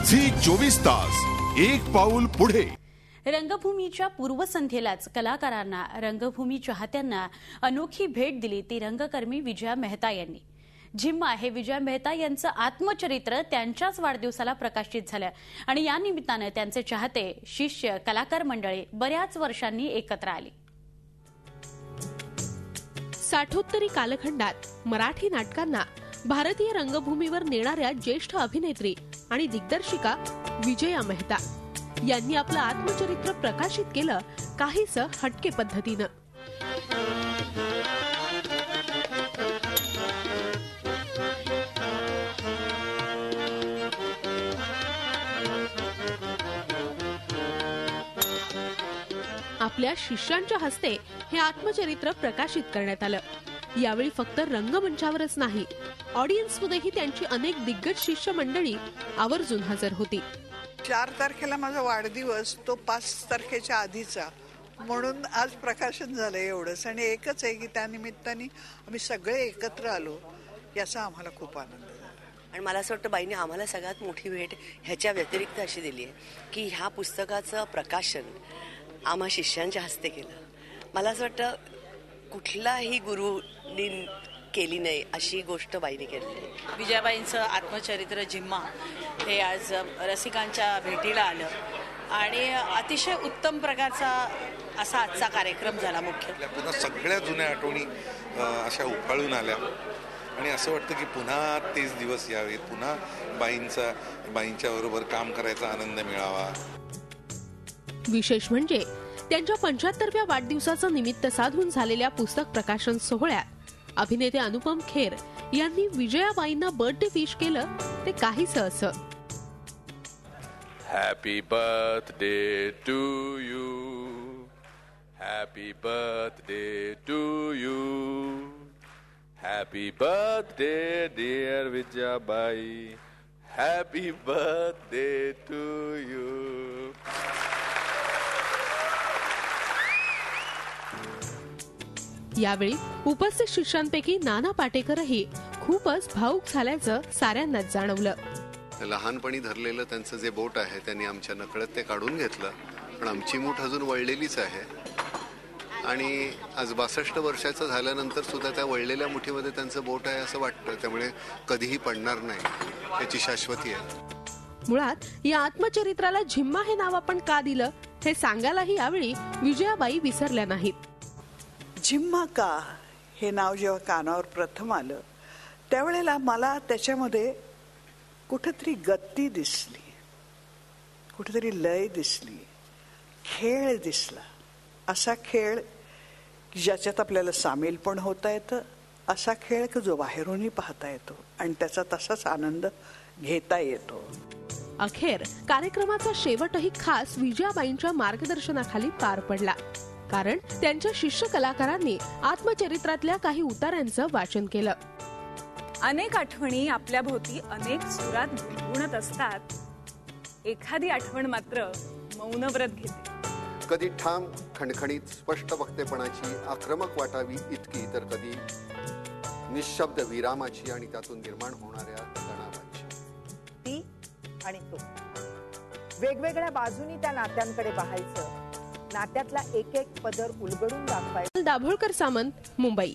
Zee 24 तास एक पाऊल पुढे. रंगभूमीच्या पूर्वसंध्येलाच कलाकारांना, रंगभूमी चाहत्यांना अनोखी भेट दिली ती रंगकर्मी विजया मेहता यांनी. झिम्मा हे विजया मेहता यांचं आत्मचरित्र त्यांच्याच वाढदिवसाला प्रकाशित झालं आणि या निमित्तानं त्यांचे चाहते, शिष्य, कलाकार मंडळी बऱ्याच वर्षांनी एकत्र आली. 60 कालखंडात मराठी नाटकांना भारतीय रंगभूमीवर नेणाऱ्या ज्येष्ठ अभिनेत्री आणि दिग्दर्शिका विजया मेहता यांनी आपलं आत्मचरित्र प्रकाशित केलं काहीसं हटके पद्धतीनं. आपल्या शिष्यांच्या हस्ते हे आत्मचरित्र प्रकाशित करण्यात आलं. यावेळी फक्त रंगमंचावरच नाही, ऑडियन्समध्येही त्यांची अनेक दिग्गज शिष्य मंडळी आवर्जून हजर होती. 4 तारखेला माझा वाढदिवस, तो 5 तारखेच्या आधीचा, म्हणून आज प्रकाशन झालं एवढंच. आणि एकच आहे की त्यानिमित्ताने आम्ही सगळे एकत्र आलो, याचा आम्हाला खूप आनंद झाला. आणि मला असं वाटतं बाईंनी आम्हाला सगळ्यात मोठी भेट ह्याच्या व्यतिरिक्त अशी दिली आहे की ह्या पुस्तकाचं प्रकाशन आम्हा शिष्यांच्या हस्ते केलं. मला असं वाटतं कुठलाही गुरुनी केली नाही अशी गोष्ट बाईंनी केली. विजयाबाईंचं आत्मचरित्र झिम्मा हे आज रसिकांच्या भेटीला आलं आणि अतिशय उत्तम प्रकारचा असा आजचा कार्यक्रम झाला. मुख्य पुन्हा सगळ्या जुन्या आठवणी अशा उफाळून आल्या आणि असं वाटतं की पुन्हा तेच दिवस यावेत, पुन्हा बाईंच्या बरोबर काम करायचा आनंद मिळावा. विशेष म्हणजे त्यांच्या 75व्या वाढदिवसाचं निमित्त साधून झालेल्या पुस्तक प्रकाशन सोहळ्यात अभिनेते अनुपम खेर यांनी विजयाबाईंना बर्थडे विश केलं ते काहीसं असं. Happy birthday to you, happy birthday to you, happy birthday dear Vijayabai, happy birthday to you. यावेळी उपस्थित शिष्यांपैकी नाना पाटेकरही खूपच भावुक झाल्याचं साऱ्यांनाच जाणवलं. लहानपणी धरलेलं त्यांचं जे बोट आहे त्यांनी आमच्या नकळत ते काढून घेतलं, पण आमची मूठ अजून वळलेलीच आहे. आणि आज 62 वर्षाचं झाल्यानंतर सुद्धा त्या वळलेल्या मुठीमध्ये त्यांचं बोट आहे असं वाटतं. त्यामुळे कधीही पडणार नाही, याची शाश्वती आहे. मुळात या आत्मचरित्राला झिम्मा हे नाव आपण का दिलं हे सांगायलाही यावेळी विजयाबाई विसरल्या नाहीत. झिम्मा का हे नाव जेव्हा कानावर प्रथम आलं त्यावेळेला मला त्याच्यामध्ये कुठेतरी गती दिसली, कुठेतरी लय दिसली, खेळ दिसला. असा खेळ ज्याच्यात आपल्याला सामील पण होता येतं, असा खेळ की जो बाहेरूनही पाहता येतो आणि त्याचा तसाच आनंद घेता येतो. अखेर कार्यक्रमाचा शेवटही खास विजयाबाईंच्या मार्गदर्शनाखाली पार पडला, कारण त्यांच्या शिष्य कलाकारांनी आत्मचरित्रातल्या काही उतार्यांचं वाचन केलं. अनेक आठवणी आपल्या भोवती अनेक सुरात गुणगुणत असतात. एखादी आठवण मात्र मौनव्रत घेते. कधी ठाम खणखणीत स्पष्ट वक्तेपणाची, आक्रमक वाटावी इतकी, तर कधी निशब्द विरामाची आणि त्यातून निर्माण होणाऱ्या तणावाची. ती आणि तो वेगवेगळ्या बाजूनी त्या नात्यांकडे पाहायचं, नात्यातला एक एक पदर उलगडून दाखवायचा. दाभोळकर सामंत, मुंबई.